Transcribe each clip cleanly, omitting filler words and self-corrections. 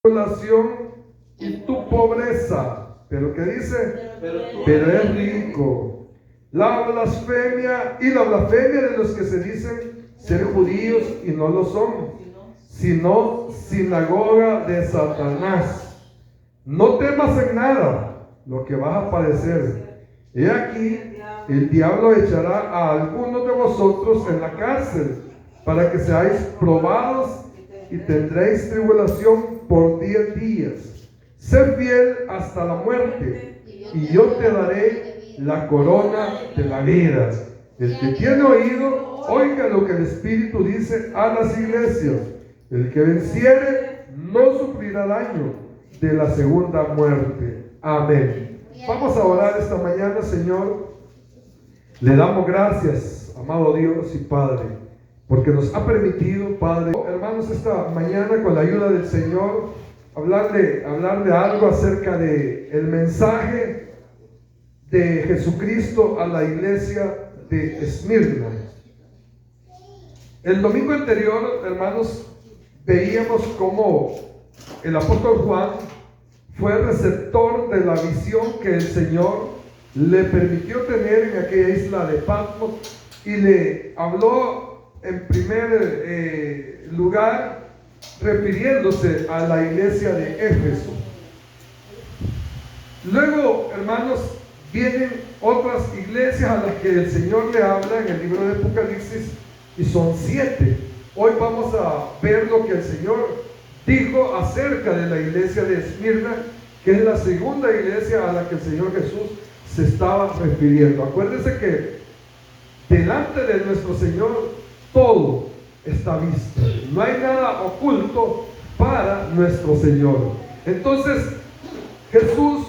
tribulación y tu pobreza. ¿Pero qué dice? Pero es rico. La blasfemia y la blasfemia de los que se dicen ser judíos y no lo son, sino sinagoga de Satanás. No temas en nada lo que vas a padecer. He aquí, el diablo echará a algunos de vosotros en la cárcel para que seáis probados y tendréis tribulación por 10 días. Sé fiel hasta la muerte y yo te daré la corona de la vida. El que tiene oído, oiga lo que el Espíritu dice a las iglesias. El que venciere no sufrirá daño de la segunda muerte. Amén. Vamos a orar esta mañana, Señor. Le damos gracias, amado Dios y Padre, porque nos ha permitido, Padre, hermanos, esta mañana con la ayuda del Señor, hablar de algo acerca de el mensaje de Jesucristo a la iglesia de Esmirna. El domingo anterior, hermanos, veíamos cómo el apóstol Juan fue el receptor de la visión que el Señor le permitió tener en aquella isla de Patmos y le habló en primer lugar refiriéndose a la iglesia de Éfeso. Luego, hermanos, vienen otras iglesias a las que el Señor le habla en el libro de Apocalipsis y son 7. Hoy vamos a ver lo que el Señor dijo acerca de la iglesia de Esmirna, que es la segunda iglesia a la que el Señor Jesús se estaba refiriendo. Acuérdense que delante de nuestro Señor todo está visto, no hay nada oculto para nuestro Señor. Entonces Jesús,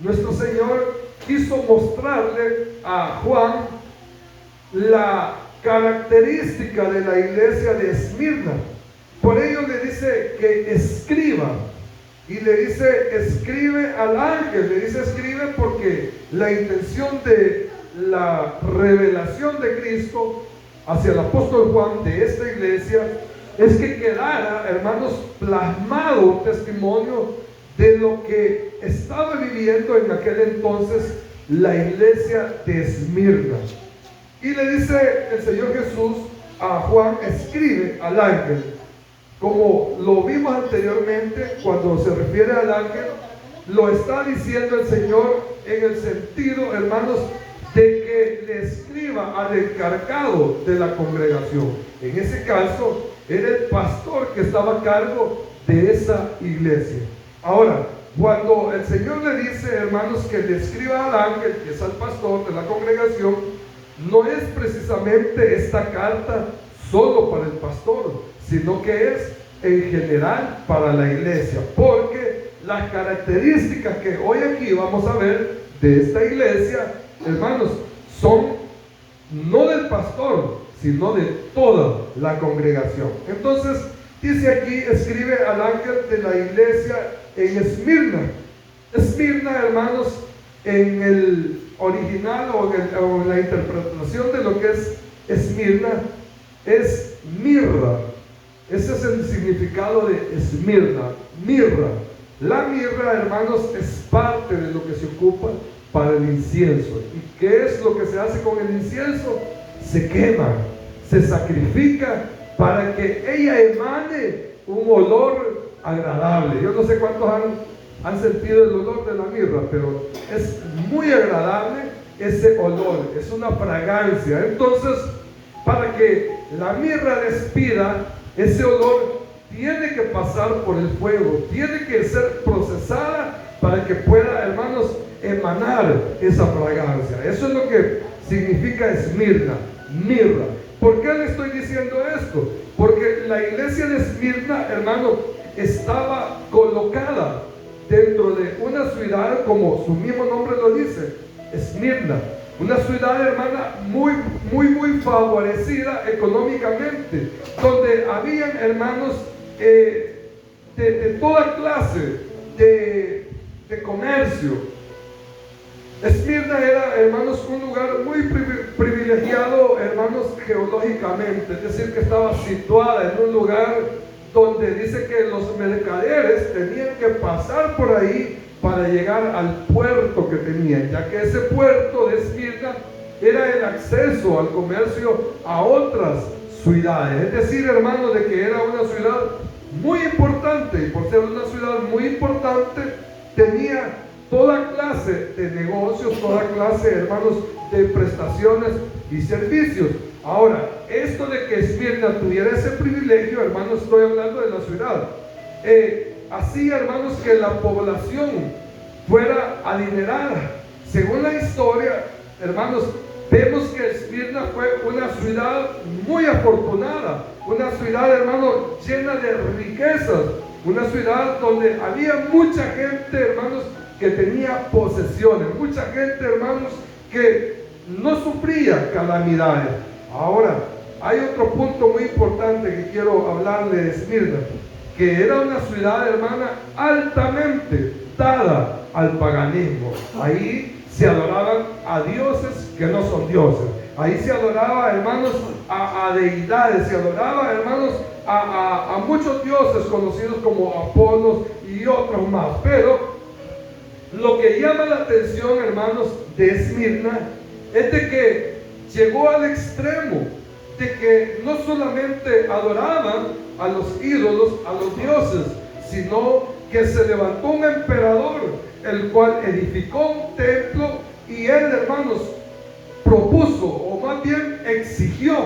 nuestro Señor, quiso mostrarle a Juan la característica de la iglesia de Esmirna. Por ello le dice que escriba, y le dice escribe al ángel, le dice escribe porque la intención de la revelación de Cristo hacia el apóstol Juan de esta iglesia es que quedara, hermanos, plasmado un testimonio de lo que estaba viviendo en aquel entonces la iglesia de Esmirna. Y le dice el Señor Jesús a Juan, escribe al ángel. Como lo vimos anteriormente, cuando se refiere al ángel, lo está diciendo el Señor en el sentido, hermanos, de que le escriba al encargado de la congregación. En ese caso, era el pastor que estaba a cargo de esa iglesia. Ahora, cuando el Señor le dice, hermanos, que le escriba al ángel, que es al pastor de la congregación, no es precisamente esta carta solo para el pastor, sino que es en general para la iglesia, porque las características que hoy aquí vamos a ver de esta iglesia, hermanos, son no del pastor, sino de toda la congregación. Entonces, dice aquí, escribe al ángel de la iglesia en Esmirna. Esmirna, hermanos, en el original o en la interpretación de lo que es Esmirna, es mirra. Ese es el significado de Esmirna, mirra. La mirra, hermanos, es parte de lo que se ocupa para el incienso. ¿Y qué es lo que se hace con el incienso? Se quema, se sacrifica para que ella emane un olor agradable. Yo no sé cuántos han sentido el olor de la mirra, pero es muy agradable ese olor, es una fragancia. Entonces, para que la mirra despida ese olor, tiene que pasar por el fuego, tiene que ser procesada para que pueda, hermanos, emanar esa fragancia. Eso es lo que significa Esmirna, mirra. ¿Por qué le estoy diciendo esto? Porque la iglesia de Esmirna, hermano, estaba colocada dentro de una ciudad, como su mismo nombre lo dice, Esmirna, una ciudad, hermana, muy favorecida económicamente, donde habían, hermanos, de toda clase de comercio. Esmirna era, hermanos, un lugar muy privilegiado, hermanos, geológicamente, es decir, que estaba situada en un lugar donde dice que los mercaderes tenían que pasar por ahí para llegar al puerto que tenían, ya que ese puerto de Esmirna era el acceso al comercio a otras ciudades. Es decir, hermanos, de que era una ciudad muy importante, y por ser una ciudad muy importante, tenía toda clase de negocios, toda clase, hermanos, de prestaciones y servicios. Ahora, esto de que Esmirna tuviera ese privilegio, hermanos, estoy hablando de la ciudad, hacía, hermanos, que la población fuera adinerada. Según la historia, hermanos, vemos que Esmirna fue una ciudad muy afortunada, una ciudad, hermanos, llena de riquezas, una ciudad donde había mucha gente, hermanos, que tenía posesiones, mucha gente, hermanos, que no sufría calamidades. Ahora, hay otro punto muy importante que quiero hablarle de Esmirna, que era una ciudad, hermana, altamente dada al paganismo. Ahí se adoraban a dioses que no son dioses. Ahí se adoraba, hermanos, a deidades, se adoraba, hermanos, a muchos dioses conocidos como Apolos y otros más. Pero lo que llama la atención, hermanos, de Esmirna es de que llegó al extremo de que no solamente adoraban a los ídolos, a los dioses, sino que se levantó un emperador, el cual edificó un templo, y él, hermanos, propuso, o más bien exigió,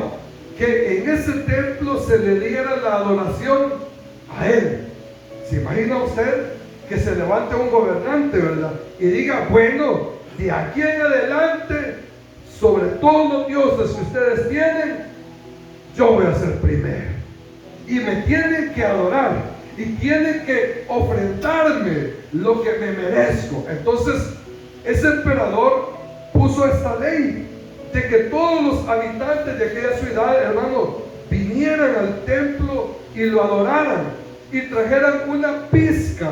que en ese templo se le diera la adoración a él. ¿Se imagina usted que se levante un gobernante, verdad? Y diga, bueno, de aquí en adelante, sobre todos los dioses que ustedes tienen, yo voy a ser primero. Y me tienen que adorar. Y tienen que ofrendarme lo que me merezco. Entonces, ese emperador puso esta ley de que todos los habitantes de aquella ciudad, hermanos, vinieran al templo y lo adoraran. Y trajeran una pizca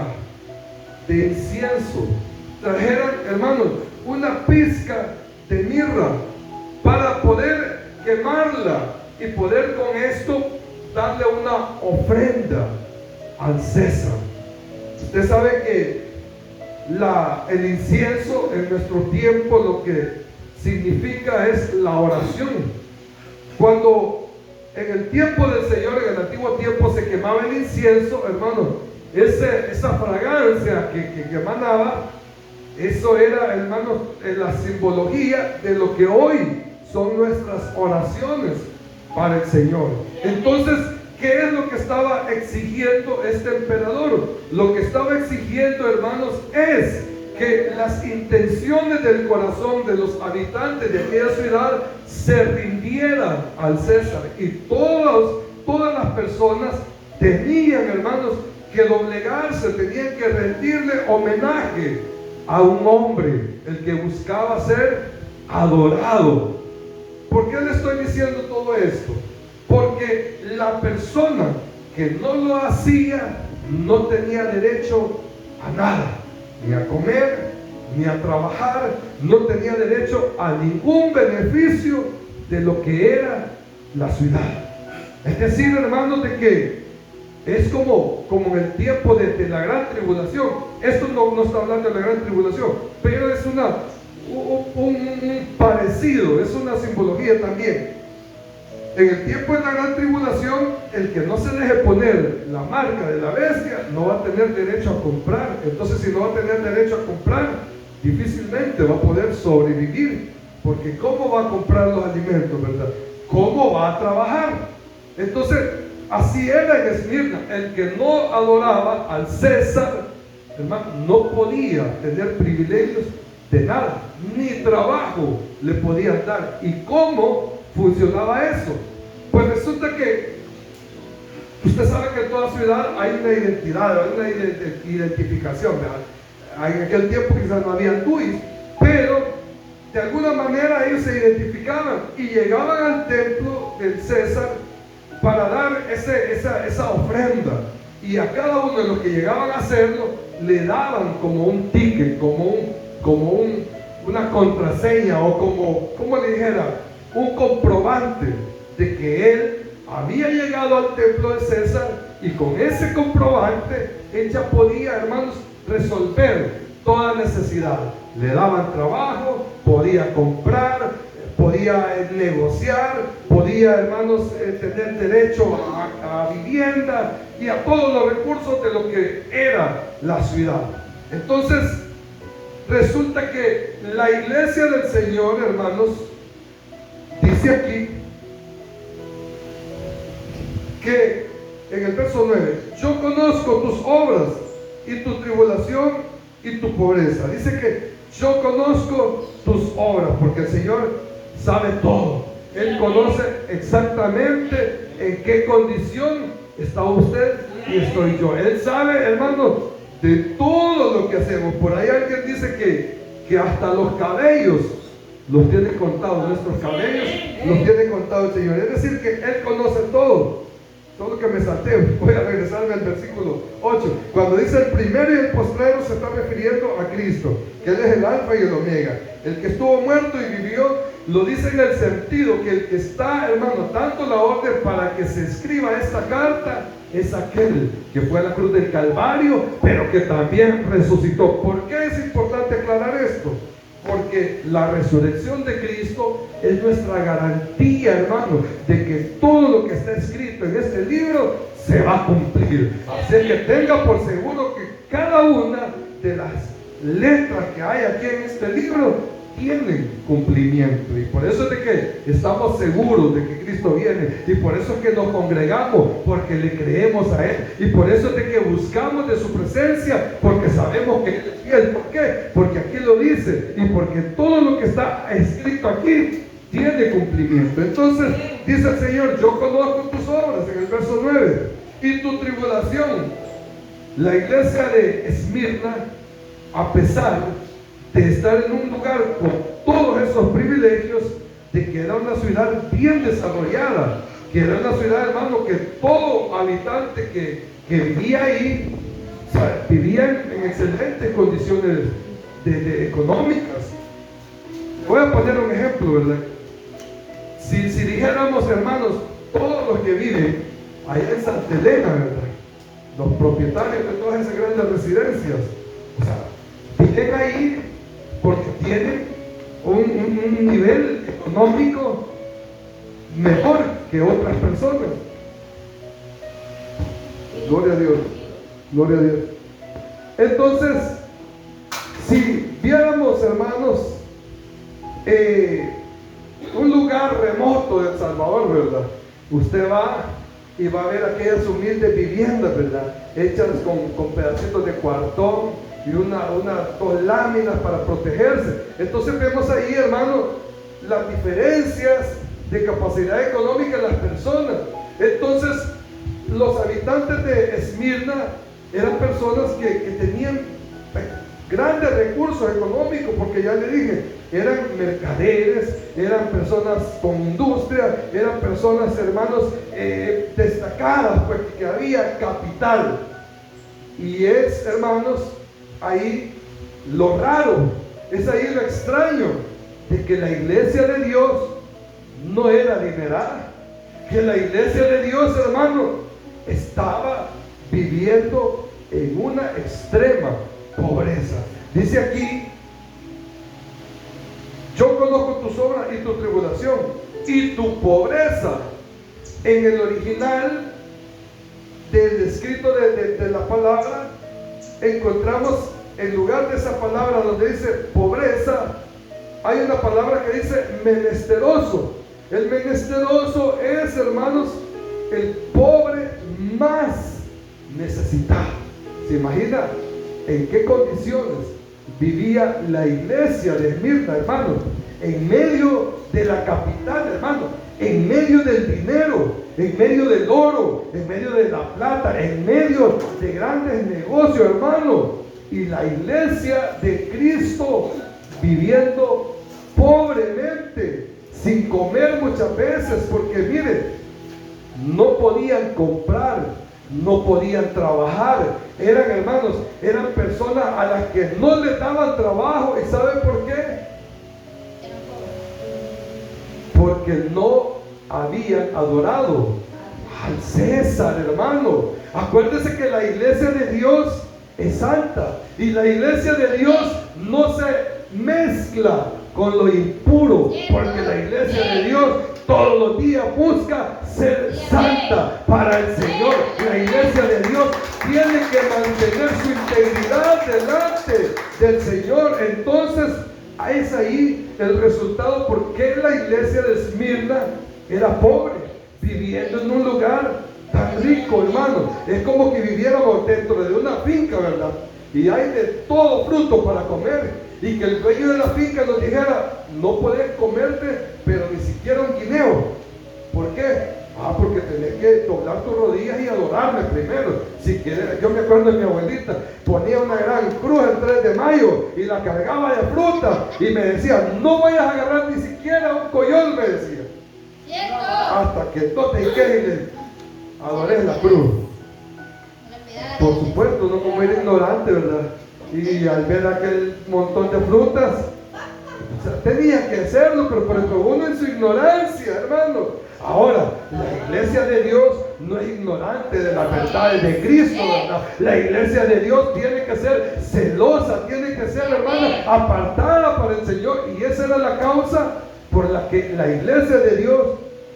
de incienso. Trajeran, hermanos, una pizca de mirra para poder quemarla y poder con esto darle una ofrenda al César. Usted sabe que el incienso en nuestro tiempo lo que significa es la oración. Cuando en el tiempo del Señor, en el antiguo tiempo, se quemaba el incienso, hermano, esa fragancia que emanaba, eso era, hermanos, la simbología de lo que hoy son nuestras oraciones para el Señor. Entonces, ¿qué es lo que estaba exigiendo este emperador? Lo que estaba exigiendo, hermanos, es que las intenciones del corazón de los habitantes de aquella ciudad se rindieran al César, y todas las personas tenían, hermanos, que doblegarse, tenían que rendirle homenaje a un hombre, el que buscaba ser adorado. ¿Por qué le estoy diciendo todo esto? Porque la persona que no lo hacía no tenía derecho a nada, ni a comer, ni a trabajar, no tenía derecho a ningún beneficio de lo que era la ciudad. Es decir, hermanos, de que es como en el tiempo de la gran tribulación. Esto no está hablando de la gran tribulación, pero es un parecido, es una simbología también. En el tiempo de la gran tribulación, el que no se deje poner la marca de la bestia no va a tener derecho a comprar. Entonces, si no va a tener derecho a comprar, difícilmente va a poder sobrevivir, porque ¿cómo va a comprar los alimentos, verdad? ¿Cómo va a trabajar? Entonces, así era en Esmirna. El que no adoraba al César, hermano, no podía tener privilegios de nada, ni trabajo le podían dar. ¿Y cómo funcionaba eso? Pues resulta que usted sabe que en toda ciudad hay una identidad, hay una identificación, ¿verdad? En aquel tiempo quizás no había TUIs, pero de alguna manera ellos se identificaban y llegaban al templo del César para dar esa ofrenda, y a cada uno de los que llegaban a hacerlo le daban como un ticket, como una contraseña, o como le dijera, un comprobante de que él había llegado al templo de César Y con ese comprobante, ella podía, hermanos, resolver toda necesidad. Le daban trabajo, podía comprar, podía negociar, podía, hermanos, tener derecho a vivienda y a todos los recursos de lo que era la ciudad. Entonces, resulta que la iglesia del Señor, hermanos, dice aquí que en el verso 9, yo conozco tus obras y tu tribulación y tu pobreza. Dice que yo conozco tus obras, porque el Señor sabe todo. Él conoce exactamente en qué condición está usted y estoy yo. Él sabe, hermano, de todo lo que hacemos. Por ahí alguien dice que hasta los cabellos los tiene contados. Nuestros cabellos los tiene contados el Señor. Es decir, que Él conoce todo. Todo lo que me salté, voy a regresarme al versículo 8. Cuando dice el primero y el postrero, se está refiriendo a Cristo, que Él es el alfa y el omega, el que estuvo muerto y vivió. Lo dice en el sentido que el que está, hermano, dando la orden para que se escriba esta carta es aquel que fue a la cruz del Calvario, pero que también resucitó. ¿Por qué es importante aclarar esto? Porque la resurrección de Cristo es nuestra garantía, hermano, de que todo lo que está escrito en este libro se va a cumplir. Así que tenga por seguro que cada una de las letras que hay aquí en este libro tienen cumplimiento. Y por eso es de que estamos seguros de que Cristo viene. Y por eso es que nos congregamos, porque le creemos a Él. Y por eso es de que buscamos de su presencia, porque sabemos que Él es fiel. ¿Por qué? Porque aquí lo dice. Y porque todo lo que está escrito aquí tiene cumplimiento. Entonces dice el Señor, yo conozco tus obras, en el verso 9, y tu tribulación. La iglesia de Esmirna, a pesar de estar en un lugar con todos esos privilegios, de que era una ciudad bien desarrollada, que era una ciudad, hermano, que todo habitante que vivía ahí, o sea, vivía en excelentes condiciones económicas. Voy a poner un ejemplo, ¿verdad? Si dijéramos, hermanos, todos los que viven allá en Santa Elena, ¿verdad?, los propietarios de todas esas grandes residencias, o sea, viven ahí porque tienen un nivel económico mejor que otras personas. Gloria a Dios, gloria a Dios. Entonces, si viéramos, hermanos, un lugar remoto de El Salvador, ¿verdad? Usted va y va a ver aquellas humildes viviendas, ¿verdad?, hechas con pedacitos de cuartón y dos láminas para protegerse. Entonces vemos ahí, hermano, las diferencias de capacidad económica de las personas. Entonces, los habitantes de Esmirna eran personas que tenían grandes recursos económicos, porque ya le dije, eran mercaderes, eran personas con industria, eran personas, hermanos, destacadas, pues que había capital. Y es, hermanos, ahí lo raro, es ahí lo extraño, de que la iglesia de Dios no era adinerada, que la iglesia de Dios, hermano, estaba viviendo en una extrema pobreza. Dice aquí, yo conozco tus obras y tu tribulación y tu pobreza. En el original del escrito de la palabra, encontramos en lugar de esa palabra donde dice pobreza, hay una palabra que dice menesteroso. El menesteroso es, hermanos, el pobre más necesitado. ¿Se imagina en qué condiciones vivía la iglesia de Esmirna, hermanos? En medio de la capital, hermanos, en medio del dinero, en medio del oro, en medio de la plata, en medio de grandes negocios, hermanos. Y la iglesia de Cristo viviendo pobremente, sin comer muchas veces, porque miren, no podían comprar, no podían trabajar. Eran, hermanos, eran personas a las que no les daban trabajo. ¿Y saben por qué? Porque no habían adorado al César, hermano. Acuérdese que la iglesia de Dios es santa y la iglesia de Dios no se mezcla con lo impuro, porque la iglesia de Dios todos los días busca ser santa para el Señor. La iglesia de Dios tiene que mantener su integridad delante del Señor. Entonces es ahí el resultado por qué la iglesia de Esmirna era pobre, viviendo en un lugar tan rico, hermano. Es como que viviéramos dentro de una finca, ¿verdad? Y hay de todo fruto para comer. Y que el dueño de la finca nos dijera, no puedes comerte, pero ni siquiera un guineo. ¿Por qué? Porque tenés que doblar tus rodillas y adorarme primero. Si quieres, yo me acuerdo de mi abuelita, ponía una gran cruz el 3 de mayo y la cargaba de fruta. Y me decía, no vayas a agarrar ni siquiera un coyol, me decía. Hasta que totes y le adores la cruz. Por supuesto, no como era ignorante, ¿verdad? Y al ver aquel montón de frutas, o sea, tenía que hacerlo, pero uno en su ignorancia, hermano. Ahora, la iglesia de Dios no es ignorante de las verdades de Cristo, ¿verdad? La iglesia de Dios tiene que ser celosa, tiene que ser, hermano, apartada para el Señor. Y esa era la causa por la que la iglesia de Dios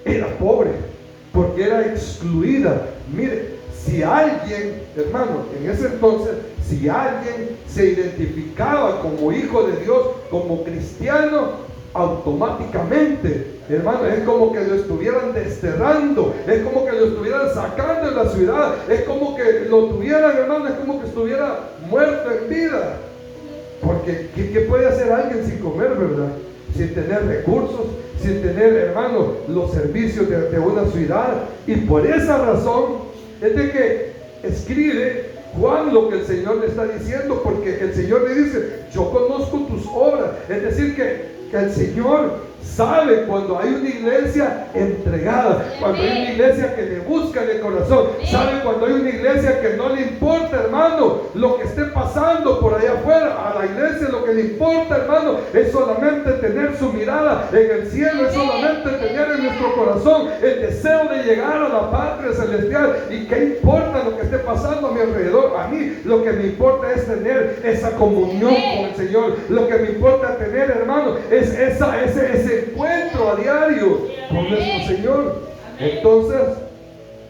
era pobre, porque era excluida. Mire, si alguien, hermano, en ese entonces, si alguien se identificaba como hijo de Dios, como cristiano, automáticamente, hermano, es como que lo estuvieran desterrando, es como que lo estuvieran sacando de la ciudad, es como que lo tuvieran, hermano, es como que estuviera muerto en vida. Porque ¿qué puede hacer alguien sin comer, verdad? Sin tener recursos, sin tener, hermano, los servicios de una ciudad. Y por esa razón es de que escribe Juan lo que el Señor le está diciendo, porque el Señor le dice, yo conozco tus obras. Es decir, que el Señor sabe cuando hay una iglesia entregada, cuando hay una iglesia que le busca en el corazón, sabe cuando hay una iglesia que no le importa, hermano, lo que esté pasando por allá afuera. A la iglesia lo que le importa, hermano, es solamente tener su mirada en el cielo, es solamente tener en nuestro corazón el deseo de llegar a la patria celestial. ¿Y qué importa lo que esté pasando a mi alrededor? A mí lo que me importa es tener esa comunión con el Señor. Lo que me importa tener, hermano, es ese encuentro a diario con nuestro Señor. Entonces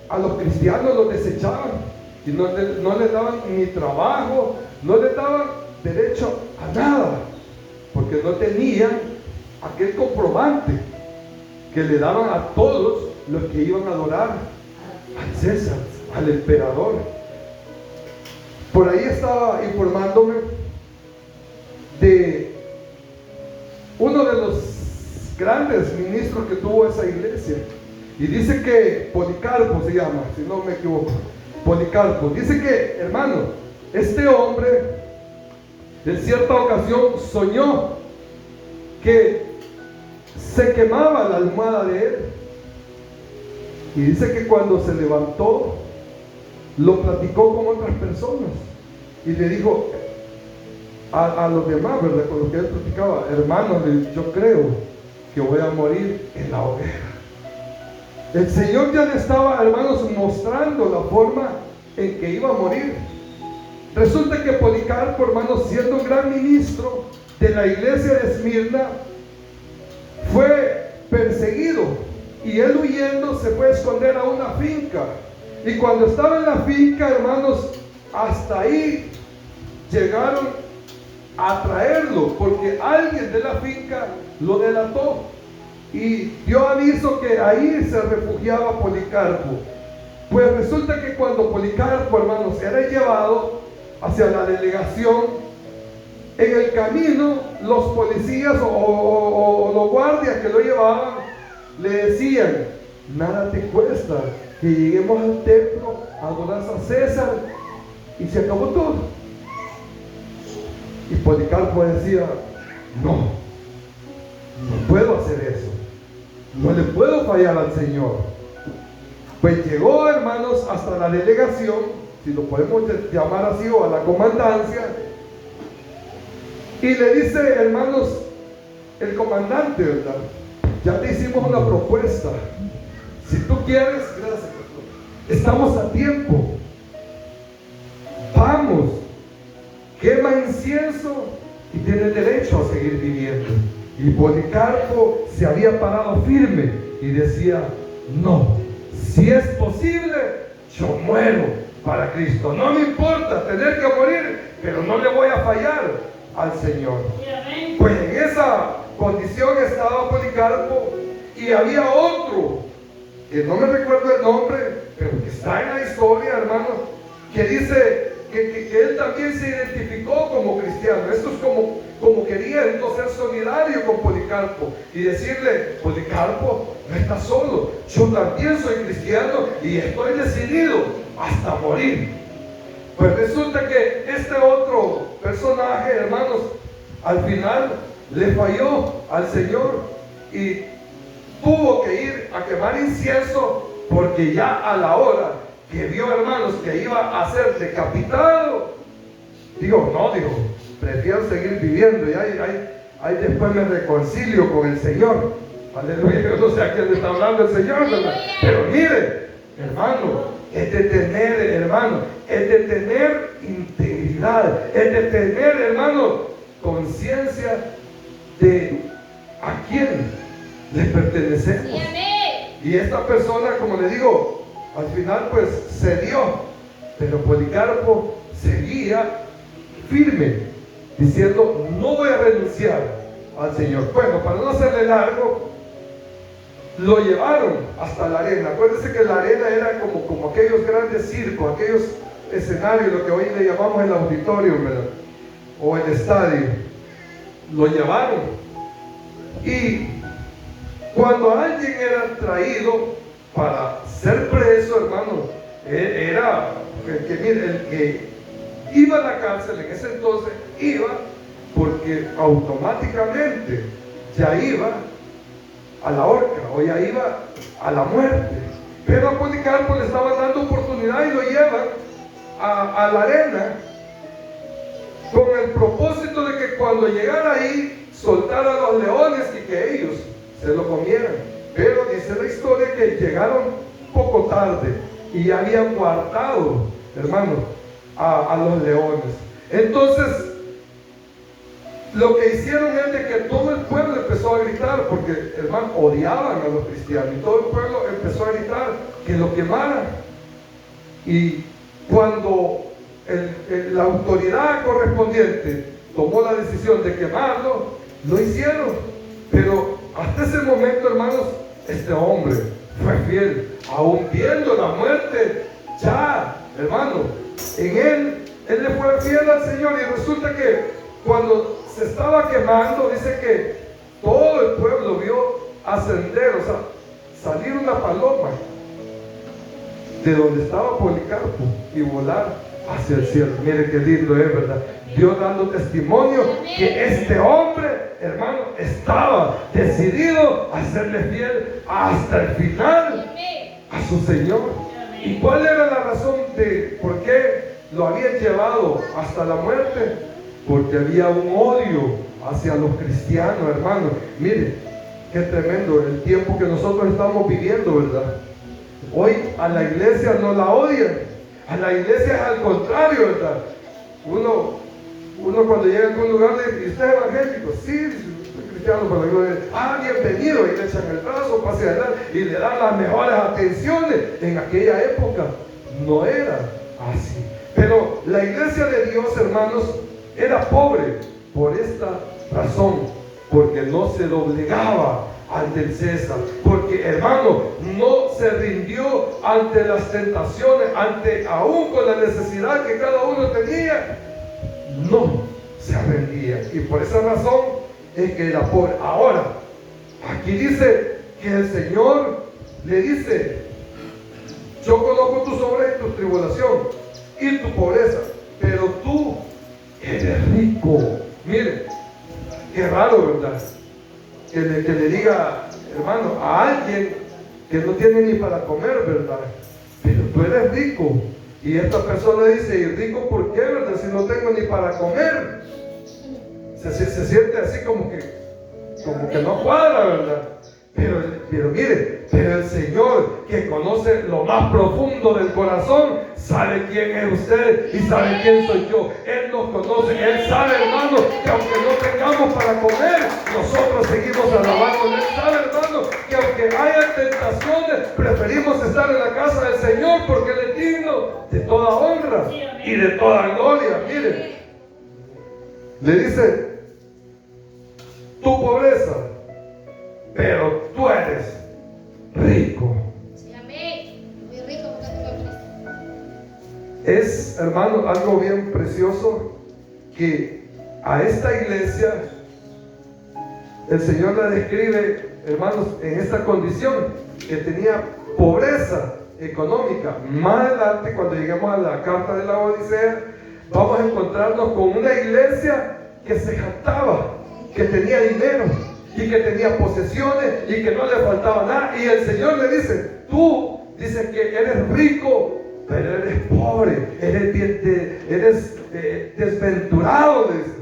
a los cristianos los desechaban y no les daban ni trabajo, no les daban derecho a nada, porque no tenían aquel comprobante que le daban a todos los que iban a adorar al César, al emperador. Por ahí estaba informándome de uno de los grandes ministros que tuvo esa iglesia, y dice que Policarpo se llama, si no me equivoco, Policarpo. Dice que, hermano, este hombre en cierta ocasión soñó que se quemaba la almohada de él, y dice que cuando se levantó lo platicó con otras personas y le dijo a los demás, ¿verdad?, con los que él platicaba, hermanos, yo creo que voy a morir en la hoguera. El Señor ya le estaba, hermanos, mostrando la forma en que iba a morir. Resulta que Policarpo, hermanos, siendo un gran ministro de la iglesia de Esmirna, fue perseguido, y él huyendo se fue a esconder a una finca. Y cuando estaba en la finca, hermanos, hasta ahí llegaron a traerlo, porque alguien de la finca lo delató y dio aviso que ahí se refugiaba Policarpo. Pues resulta que cuando Policarpo, hermanos, era llevado hacia la delegación, en el camino los policías o los guardias que lo llevaban le decían, nada te cuesta que lleguemos al templo, adoras a César y se acabó todo. Y Policarpo decía, no puedo hacer eso, no le puedo fallar al Señor. Pues llegó, hermanos, hasta la delegación, si lo podemos llamar así, o a la comandancia, y le dice, hermanos, el comandante, ¿verdad?, ya te hicimos una propuesta. Si tú quieres, gracias, pastor, estamos a tiempo. Vamos, quema incienso y tiene derecho a seguir viviendo. Y Policarpo se había parado firme y decía: no, si es posible, yo muero para Cristo. No me importa tener que morir, pero no le voy a fallar al Señor. Pues en esa condición estaba Policarpo, y había otro, que no me recuerdo el nombre, pero que está en la historia, hermano, que dice que él también se identificó como cristiano. Esto es como quería entonces ser solidario con Policarpo y decirle: Policarpo, no estás solo, yo también soy cristiano y estoy decidido hasta morir. Pues resulta que este otro personaje, hermanos, al final le falló al Señor y tuvo que ir a quemar incienso, porque ya a la hora que vio, hermanos, que iba a ser decapitado, digo, prefiero seguir viviendo, y ahí después me reconcilio con el Señor. Aleluya. Yo no sé a quién le está hablando el Señor, ¿verdad? Pero mire, hermano, es de tener integridad, es de tener, hermano, conciencia de a quién le pertenecemos. Y esta persona, como le digo, al final pues cedió, pero Policarpo seguía firme, diciendo: no voy a renunciar al Señor. Bueno, para no hacerle largo, lo llevaron hasta la arena. Acuérdense que la arena era como aquellos grandes circos, aquellos escenarios, lo que hoy le llamamos el auditorio, ¿verdad? O el estadio. Lo llevaron, y cuando alguien era traído para ser preso, hermano, era el que iba a la cárcel en ese entonces, iba porque automáticamente ya iba a la horca, o ya iba a la muerte. Pero a Policarpo le estaban dando oportunidad y lo llevan a la arena con el propósito de que cuando llegara ahí soltara a los leones y que ellos se lo comieran. Pero dice la historia que llegaron poco tarde y ya habían guardado, hermano, a los leones. Entonces lo que hicieron es de que todo el pueblo empezó a gritar, porque, hermano, odiaban a los cristianos, y todo el pueblo empezó a gritar que lo quemaran. Y cuando la autoridad correspondiente tomó la decisión de quemarlo, lo hicieron. Pero hasta ese momento, hermanos, este hombre fue fiel, aún viendo la muerte ya, hermano, en él le fue fiel al Señor. Y resulta que cuando se estaba quemando, dice que todo el pueblo vio ascender, o sea, salir una paloma de donde estaba Policarpo y volar hacia el cielo. Mire qué lindo es, ¿verdad? Dios dando testimonio que este hombre, hermano, estaba decidido a serle fiel hasta el final a su Señor. ¿Y cuál era la razón de por qué lo habían llevado hasta la muerte? Porque había un odio hacia los cristianos, hermano. Mire, qué tremendo el tiempo que nosotros estamos viviendo, ¿verdad? Hoy a la iglesia no la odian, a la iglesia es al contrario, ¿verdad? Uno cuando llega a algún lugar le dice: ¿usted es evangélico? Sí, soy cristiano, pero bienvenido, y le echan el brazo, pase adelante y le dan las mejores atenciones. En aquella época no era así. Pero la iglesia de Dios, hermanos, era pobre por esta razón, porque no se doblegaba ante el César, porque, hermano, no se rindió ante las tentaciones, aún con la necesidad que cada uno tenía, no se rendía. Y por esa razón es que era pobre. Ahora, aquí dice que el Señor le dice: yo conozco tus obras y tu tribulación y tu pobreza, pero tú eres rico. Mire, qué raro, ¿verdad? Que le diga, hermano, a alguien que no tiene ni para comer, ¿verdad? Pero tú eres rico. Y esta persona dice: ¿y rico por qué, verdad? Si no tengo ni para comer. Se siente así como que no cuadra, ¿verdad? Pero mire, pero el Señor, que conoce lo más profundo del corazón, sabe quién es usted y sabe quién soy yo. Él nos conoce, Él sabe, hermano, que aunque no tengamos para comer, nosotros seguimos alabando. Él sabe, hermano, que aunque haya tentaciones, preferimos estar en la casa del Señor porque Él es digno de toda honra y de toda gloria. Miren, le dice, tu pobreza, pero tú eres rico. Sí, amén. Muy rico porque tú eres. Es, hermano, algo bien precioso que a esta iglesia el Señor la describe, hermanos, en esta condición que tenía pobreza económica. Más adelante, cuando lleguemos a la carta de la Odisea, vamos a encontrarnos con una iglesia que se jactaba, que tenía dinero y que tenía posesiones y que no le faltaba nada. Y el Señor le dice, tú dices que eres rico, pero eres pobre, eres desventurado, le dice.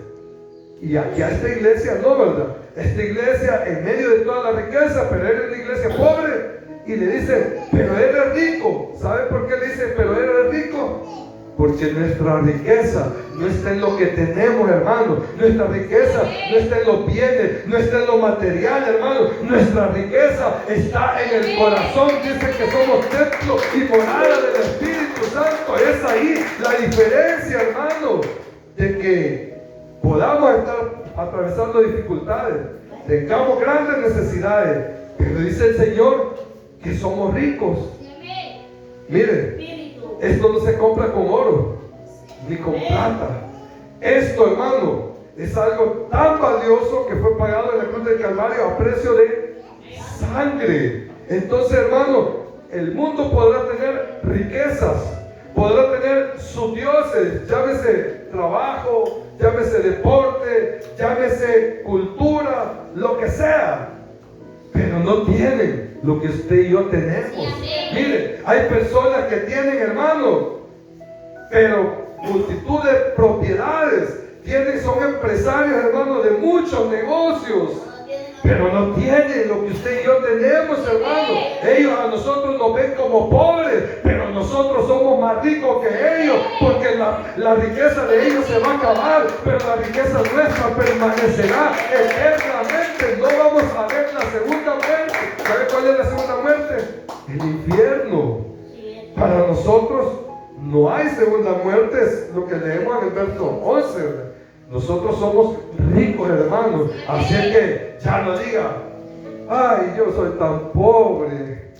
Y aquí a esta iglesia no, ¿verdad? Esta iglesia en medio de toda la riqueza, pero eres una iglesia pobre. Y le dice, pero eres rico. ¿Sabe por qué le dice, pero eres rico? Porque nuestra riqueza no está en lo que tenemos, hermano. Nuestra riqueza no está en los bienes, no está en lo material, hermano. Nuestra riqueza está en el corazón. Dice que somos templo y morada del Espíritu Santo. Es ahí la diferencia, hermano, de que podamos estar atravesando dificultades, tengamos grandes necesidades, pero dice el Señor que somos ricos. Mire, esto no se compra con oro ni con plata. Esto, hermano, es algo tan valioso que fue pagado en la cruz del Calvario a precio de sangre. Entonces, hermano, el mundo podrá tener riquezas, podrá tener sus dioses, llámese trabajo, llámese deporte, llámese cultura, lo que sea, pero no tienen lo que usted y yo tenemos. Mire, hay personas que tienen, hermano, pero multitud de propiedades, son empresarios, hermano, de muchos negocios, pero no tienen lo que usted y yo tenemos, hermano. Ellos a nosotros nos ven como pobres, pero nosotros somos más ricos que ellos, porque la riqueza de ellos se va a acabar, pero la riqueza nuestra permanecerá eternamente. No vamos a ver la segunda muerte. ¿Sabe cuál es la segunda muerte? El infierno. Para nosotros no hay segunda muerte, es lo que leemos en el verso 11. Nosotros somos ricos, hermanos. Así que ya no diga, ay, yo soy tan pobre.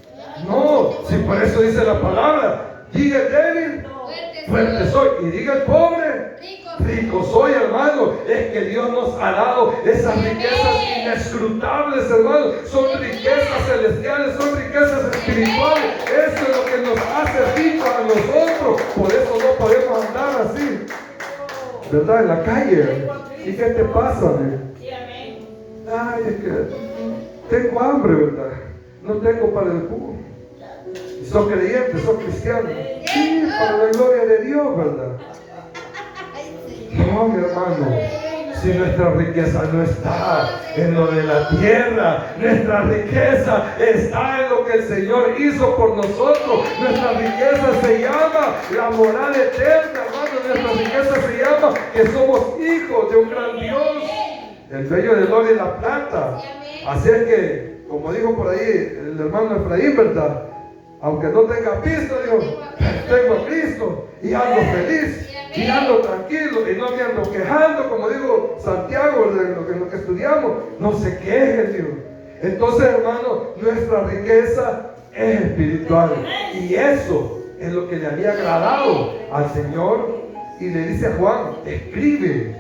No, si por eso dice la palabra, diga el débil, fuerte soy. Y diga el pobre, rico soy, hermano. Es que Dios nos ha dado esas riquezas inescrutables, hermano. Son riquezas celestiales, son riquezas espirituales. Eso es lo que nos hace ricos a nosotros. Por eso no podemos andar así, ¿verdad? En la calle. ¿Y qué te pasa, ay, es que tengo hambre, ¿verdad? No tengo para el jugo. Son creyentes, son cristianos. Sí, para la gloria de Dios, ¿verdad? No, mi hermano. Si nuestra riqueza no está en lo de la tierra, nuestra riqueza está en lo que el Señor hizo por nosotros. Nuestra riqueza se llama la moral eterna, hermano. Nuestra riqueza se llama que somos hijos de un gran Dios, el dueño del oro y la plata. Así es que, como dijo por ahí el hermano Efraín, ¿verdad? Aunque no tenga Cristo, dijo, tengo a Cristo y ando feliz y ando tranquilo y no me ando quejando, como dijo Santiago, en lo que estudiamos. No se quejen, Dios. Entonces, hermano, nuestra riqueza es espiritual, y eso es lo que le había agradado al Señor. Y le dice a Juan, escribe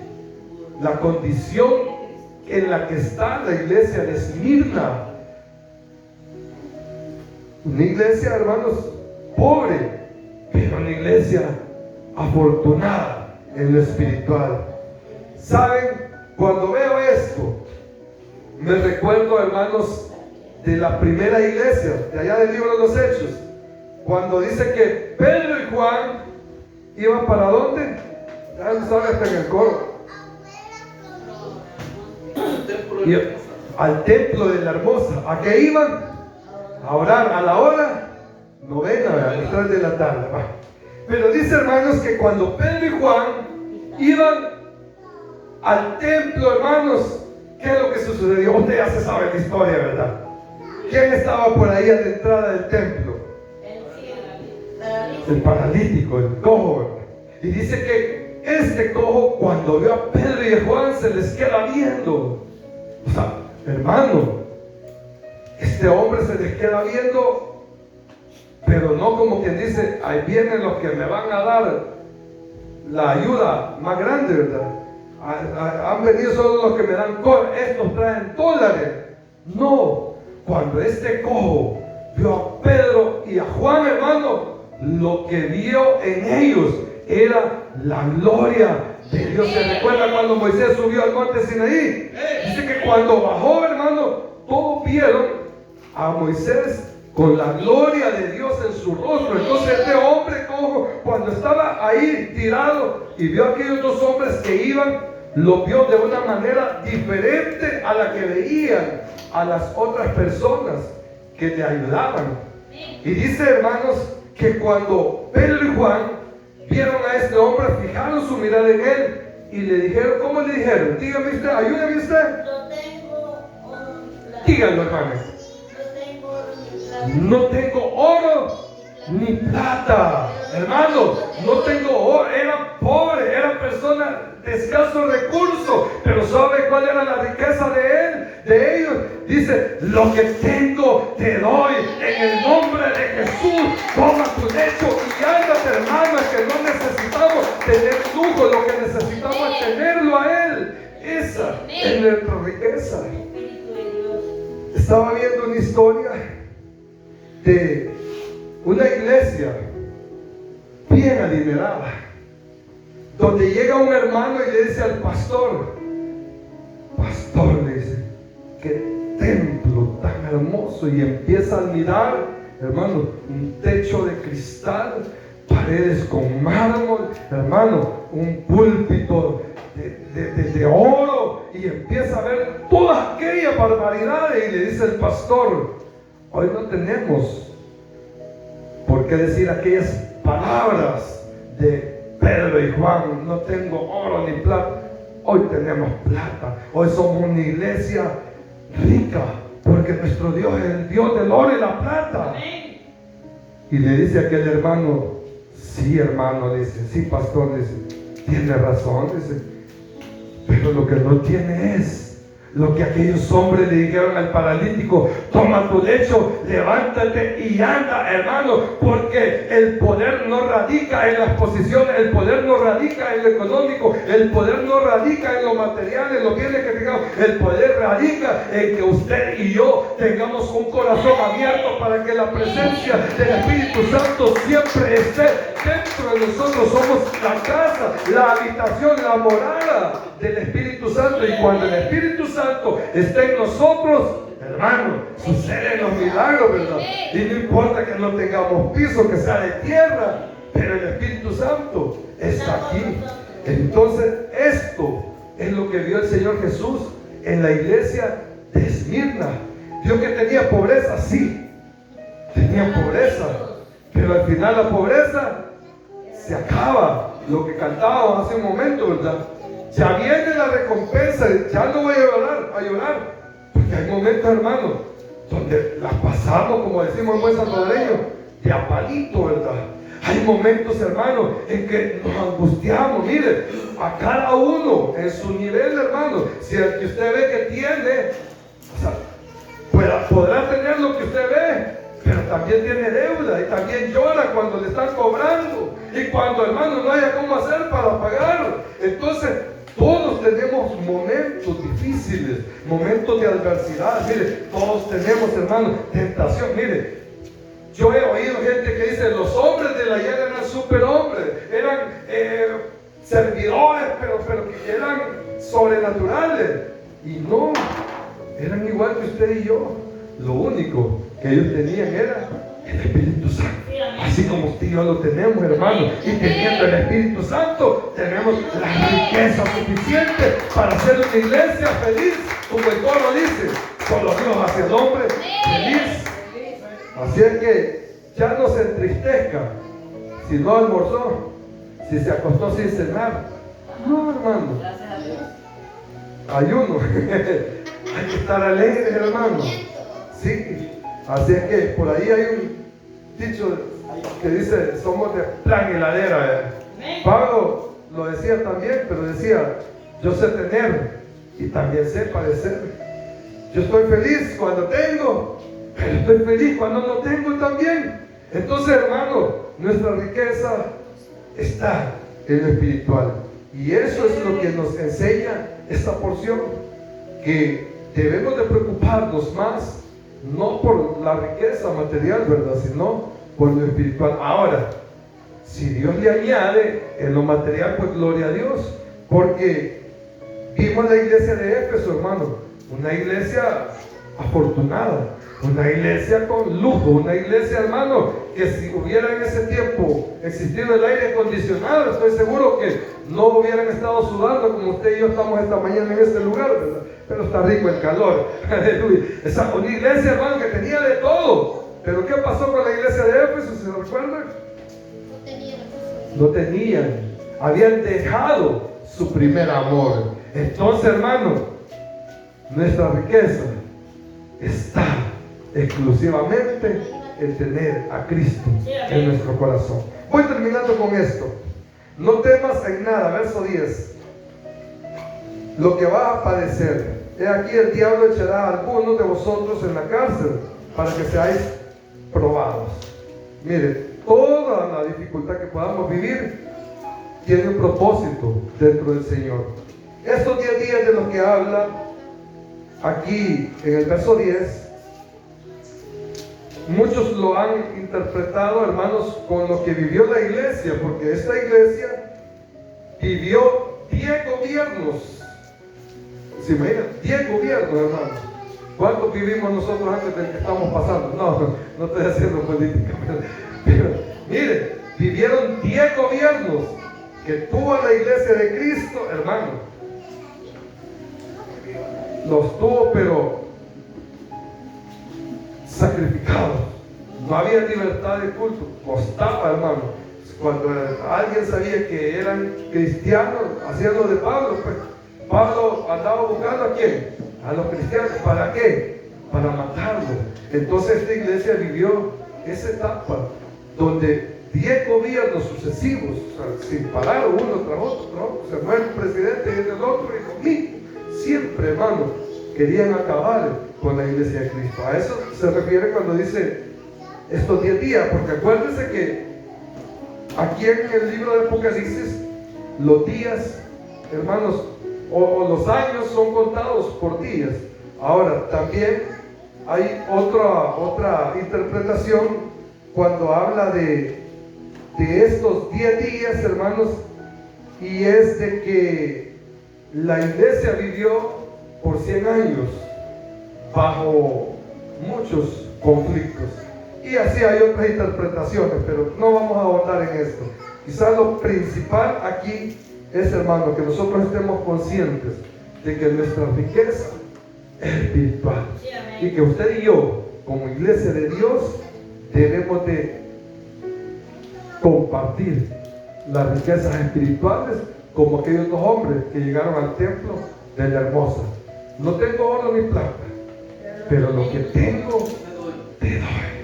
la condición en la que está la iglesia de Esmirna. Una iglesia, hermanos, pobre, pero una iglesia afortunada en lo espiritual. ¿Saben? Cuando veo esto, me recuerdo, hermanos, de la primera iglesia, de allá del libro de los Hechos, cuando dice que Pedro y Juan iban para ¿dónde? Ya lo sabe hasta en el coro. Al templo de la hermosa. ¿A qué iban? a orar a la hora novena, a las 3 de la tarde. ¿Va? Pero dice, hermanos, que cuando Pedro y Juan iban al templo, hermanos, ¿qué es lo que sucedió? Usted ya se sabe la historia, ¿verdad? ¿Quién estaba por ahí a la entrada del templo? El paralítico, el cojo, ¿verdad? Y dice que este cojo, cuando vio a Pedro y a Juan, se les queda viendo. O sea, hermano, este hombre se les queda viendo, pero no como quien dice, ahí vienen los que me van a dar la ayuda más grande, ¿verdad? Han venido solo los que me dan estos traen dólares. No, cuando este cojo vio a Pedro y a Juan, hermano, lo que vio en ellos era la gloria de Dios. ¿Se recuerda cuando Moisés subió al monte Sinaí? Dice que cuando bajó, hermano, todos vieron a Moisés con la gloria de Dios en su rostro. Entonces este hombre cojo, cuando estaba ahí tirado y vio a aquellos dos hombres que iban, lo vio de una manera diferente a la que veían a las otras personas que le ayudaban. Y dice, hermanos, que cuando Pedro y Juan vieron a este hombre, fijaron su mirada en él y le dijeron, ¿cómo le dijeron? Dígame usted, ayúdeme usted. No tengo oro ni plata. Díganlo, hermano. No tengo oro ni plata. No tengo oro ni plata. Hermano, no tengo oro. Era pobre, era persona de escasos recursos. Pero ¿sabe cuál era la riqueza de él? De ellos. Dice, lo que tengo te doy en el nombre de Jesús. Toma tu lecho y ándate, hermano, que no necesitamos tener lujo. Lo que necesitamos es tenerlo a él. Esa es nuestra riqueza. Espíritu de Dios. Estaba viendo una historia de una iglesia bien adinerada, donde llega un hermano y le dice al pastor, le dice, qué templo tan hermoso, y empieza a mirar, hermano, un techo de cristal, paredes con mármol, hermano, un púlpito de oro, y empieza a ver todas aquellas barbaridades, y le dice el pastor, hoy no tenemos por qué decir aquellas palabras de Pedro y Juan, no tengo oro ni plata. Hoy tenemos plata, hoy somos una iglesia rica, porque nuestro Dios es el Dios del oro y la plata. Y le dice aquel hermano, sí, hermano, dice, sí, pastor, dice, tiene razón, dice, pero lo que no tiene es lo que aquellos hombres le dijeron al paralítico, toma tu lecho, levántate y anda, hermano, porque el poder no radica en las posiciones, el poder no radica en lo económico, el poder no radica en lo material, en los bienes que tengamos, el poder radica en que usted y yo tengamos un corazón abierto para que la presencia del Espíritu Santo siempre esté dentro de nosotros. Somos la casa, la habitación, la morada del Espíritu Santo, y cuando el Espíritu Santo está en nosotros, hermano, suceden los milagros, ¿verdad? Y no importa que no tengamos piso, que sea de tierra, pero el Espíritu Santo está aquí. Entonces esto es lo que vio el Señor Jesús en la iglesia de Esmirna. Vio que tenía pobreza, sí, tenía pobreza, pero al final la pobreza se acaba. Lo que cantábamos hace un momento, ¿verdad? Ya viene la recompensa, ya no voy a llorar, porque hay momentos, hermano, donde las pasamos, como decimos en buen salvadoreño, de a palito, ¿verdad? Hay momentos, hermano, en que nos angustiamos. Mire, a cada uno en su nivel, hermano. Si el que usted ve que tiene, o sea, podrá tener lo que usted ve, pero también tiene deuda y también llora cuando le están cobrando, y cuando, hermano, no haya cómo hacer para pagar. Entonces todos tenemos momentos difíciles, momentos de adversidad. Mire, todos tenemos, hermano, tentación. Mire, yo he oído gente que dice, los hombres de la guerra eran superhombres, eran servidores, pero que eran sobrenaturales. Y no, eran igual que usted y yo. Lo único que ellos tenían era el Espíritu Santo. Así como usted y yo lo tenemos, hermano. Y teniendo el Espíritu Santo, tenemos la riqueza suficiente para ser una iglesia feliz. Como el coro dice, solo Dios hace el hombre feliz. Así es que ya no se entristezca si no almorzó, si se acostó sin cenar. No, hermano. Gracias a Dios. Ayuno. Hay que estar alegres, hermano. Sí. Así es que por ahí hay un dicho que dice, somos de plan heladera. Pablo lo decía también, pero decía, yo sé tener y también sé padecer. Yo estoy feliz cuando tengo, pero estoy feliz cuando no tengo también. Entonces, hermano, nuestra riqueza está en lo espiritual. Y eso es lo que nos enseña esta porción, que debemos de preocuparnos más, no por la riqueza material, ¿verdad?, sino por lo espiritual. Ahora, si Dios le añade en lo material, pues gloria a Dios, porque vimos la iglesia de Éfeso, hermano, una iglesia afortunada, una iglesia con lujo, una iglesia, hermano, que si hubiera en ese tiempo existido el aire acondicionado, estoy seguro que no hubieran estado sudando como usted y yo estamos esta mañana en este lugar, ¿verdad? Pero está rico el calor, aleluya. Esa una iglesia, hermano, que tenía de todo. Pero ¿qué pasó con la iglesia de Éfeso? ¿Se recuerdan? No tenían, habían dejado su primer amor. Entonces, hermano, nuestra riqueza está exclusivamente en tener a Cristo en nuestro corazón. Voy terminando con esto. No temas en nada, verso 10. Lo que va a padecer. He aquí el diablo echará a algunos de vosotros en la cárcel para que seáis probados. Mire, toda la dificultad que podamos vivir tiene un propósito dentro del Señor. Estos 10 días de los que habla aquí en el verso 10, muchos lo han interpretado, hermanos, con lo que vivió la iglesia, porque esta iglesia vivió 10 gobiernos. ¿Se imaginan? 10 gobiernos, hermanos. ¿Cuántos vivimos nosotros antes del que estamos pasando? No estoy haciendo política, pero mire, vivieron 10 gobiernos que tuvo la iglesia de Cristo, hermano. Los tuvo, pero sacrificados. No había libertad de culto. Costaba, hermano. Cuando alguien sabía que eran cristianos, hacían lo de Pablo, pues Pablo andaba buscando ¿a quién? A los cristianos. ¿Para qué? Para matarlos. Entonces esta iglesia vivió esa etapa donde 10 gobiernos sucesivos, o sea, sin parar, uno tras otro, se muere un presidente y el otro, y lo mismo. Siempre, hermano, querían acabar con la iglesia de Cristo. A eso se refiere cuando dice estos 10 días, porque acuérdense que aquí en el libro de Apocalipsis, los días, hermanos, o los años son contados por días. Ahora, también hay otra interpretación cuando habla de estos 10 días, hermanos, y es de que la iglesia vivió por 100 años bajo muchos conflictos. Y así hay otras interpretaciones, pero no vamos a ahondar en esto. Quizás lo principal aquí es, hermano, que nosotros estemos conscientes de que nuestra riqueza es espiritual. Y que usted y yo, como iglesia de Dios, debemos de compartir las riquezas espirituales como aquellos dos hombres que llegaron al templo de la hermosa. No tengo oro ni plata, pero lo que tengo te doy.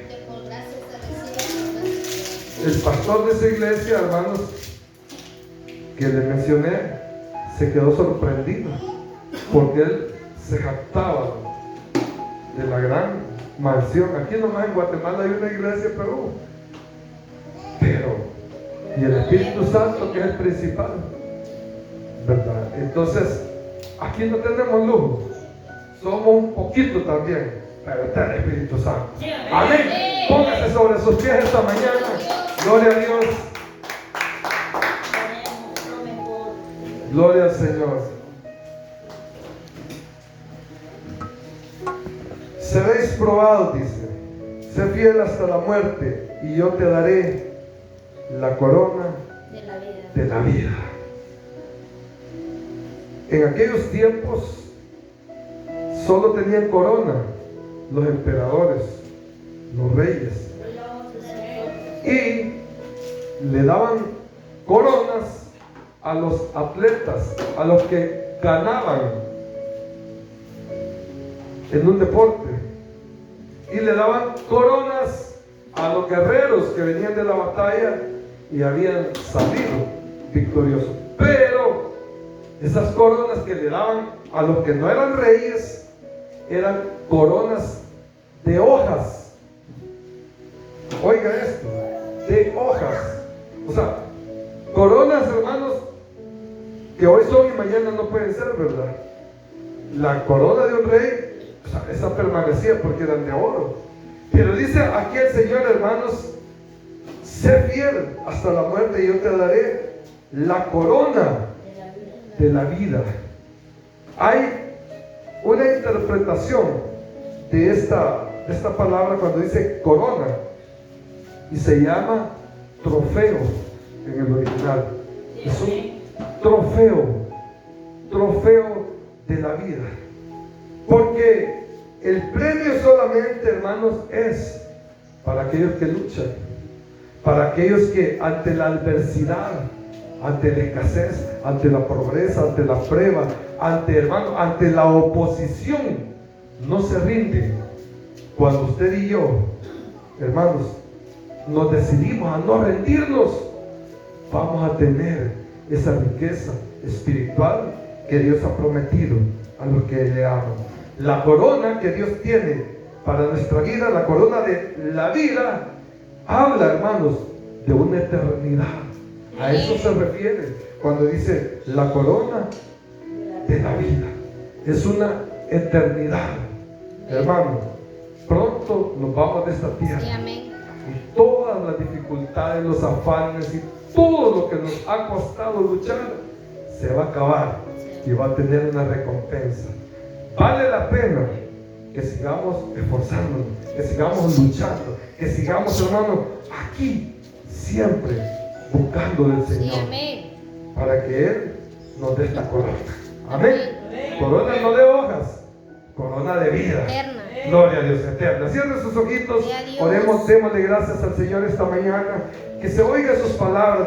El pastor de esa iglesia, hermanos, que le mencioné, se quedó sorprendido porque él se jactaba de la gran mansión. Aquí nomás en Guatemala hay una iglesia, pero y el Espíritu Santo, que es el principal, ¿verdad? Entonces, aquí no tenemos lujo, somos un poquito también, pero está el Espíritu Santo. Amén. Póngase sobre sus pies esta mañana. Gloria a Dios. Gloria al Señor. Seréis probados, dice. Sé fiel hasta la muerte, y yo te daré la corona de la vida. En aquellos tiempos solo tenían corona los emperadores, los reyes. Y le daban coronas a los atletas, a los que ganaban en un deporte. Y le daban coronas a los guerreros que venían de la batalla y habían salido victoriosos. Pero esas coronas que le daban a los que no eran reyes eran coronas de hojas. Oiga esto, de hojas. O sea, coronas, hermanos, que hoy son y mañana no pueden ser, ¿verdad? La corona de un rey, o sea, esa permanecía porque eran de oro. Pero dice aquí el Señor, hermanos, sé fiel hasta la muerte y yo te daré la corona de la vida. Hay una interpretación de esta palabra cuando dice corona y se llama trofeo en el original. Es un trofeo de la vida, porque el premio solamente, hermanos, es para aquellos que luchan, para aquellos que ante la adversidad, ante la escasez, ante la pobreza, ante la prueba, ante la oposición, no se rinden. Cuando usted y yo, hermanos, nos decidimos a no rendirnos, vamos a tener esa riqueza espiritual que Dios ha prometido a los que le aman. La corona que Dios tiene para nuestra vida, la corona de la vida, habla, hermanos, de una eternidad. A eso se refiere cuando dice la corona de la vida. Es una eternidad, hermano. Pronto nos vamos de esta tierra. Sí, amén. Y todas las dificultades, los afanes y todo lo que nos ha costado luchar se va a acabar y va a tener una recompensa. Vale la pena que sigamos esforzándonos, que sigamos luchando, que sigamos, hermano, aquí siempre buscando del Sí, Señor amén. para que Él nos dé esta corona. Amén. Corona no de hojas, corona de vida. Eterna. Gloria a Dios eterna. Cierren sus ojitos, Gloria a Dios. oremos, démosle gracias al Señor esta mañana, que se oigan sus palabras.